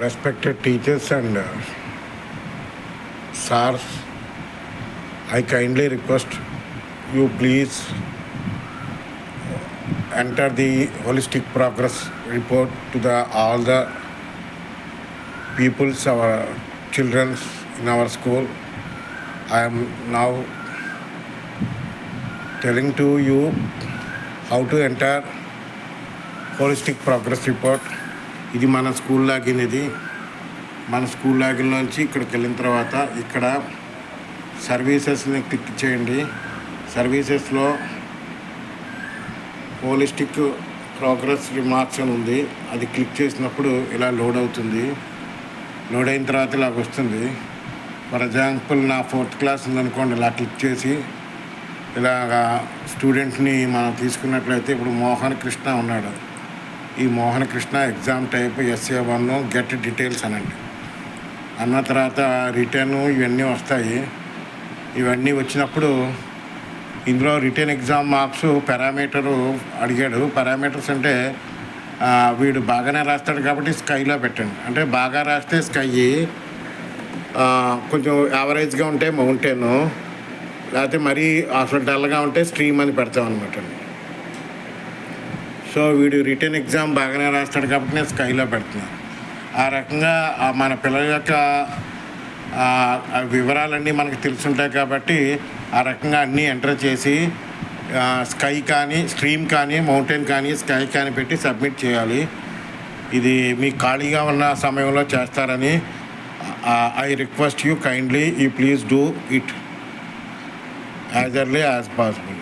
Respected teachers and SARs, I kindly request you please enter the holistic progress report to all the peoples, our children in our school. I am now telling to you how to enter holistic progress report. ఇది మన school login. ఇది మన school login నుంచి ఇక్కడికి వెళ్ళిన తర్వాత ఇక్కడ సర్వీసెస్ని click చేయండి. సర్వీసెస్లో హోలిస్టిక్ ప్రోగ్రెస్ రిమార్క్స్ అని ఉంది. అది క్లిక్ చేసినప్పుడు ఇలా లోడ్ అవుతుంది. లోడ్ అయిన తర్వాత ఇలా వస్తుంది. ఫర్ ఎగ్జాంపుల్ నా 4th క్లాస్ ఉందనుకోండి, ఇలా క్లిక్ చేసి ఇలాగా స్టూడెంట్ని మనం తీసుకున్నట్లయితే ఇప్పుడు మోహన్ కృష్ణ ఉన్నాడు. ఈ Mohan Krishna exam type SA1 get details అనండి. అన్న తర్వాత రిటర్న్ ఇవన్నీ వస్తాయి. ఇవన్నీ వచ్చినప్పుడు ఇందులో రిటర్న్ ఎగ్జామ్ మార్క్స్ పారామీటరు అడిగాడు. పారామీటర్స్ అంటే వీడు బాగానే రాస్తాడు కాబట్టి స్కైలో పెట్టండి. అంటే బాగా రాస్తే స్కై, కొంచెం యావరేజ్గా ఉంటే మౌంటైన్, లేకపోతే మరీ అసలు డల్గా ఉంటే స్ట్రీమ్ అని పెడతాం అనమాట. సో వీడు రిటర్న్ ఎగ్జామ్ బాగానే రాస్తాడు కాబట్టి నేను స్కైలో పెడుతున్నాను. ఆ రకంగా మన పిల్లల యొక్క వివరాలన్నీ మనకు తెలుసుంటాయి కాబట్టి ఆ రకంగా అన్నీ ఎంటర్ చేసి స్కై కానీ, స్ట్రీమ్ కానీ, మౌంటైన్ కానీ, స్కై కానీ పెట్టి సబ్మిట్ చేయాలి. ఇది మీకు ఖాళీగా ఉన్న సమయంలో చేస్తారని I request you kindly, you please do it as early as possible.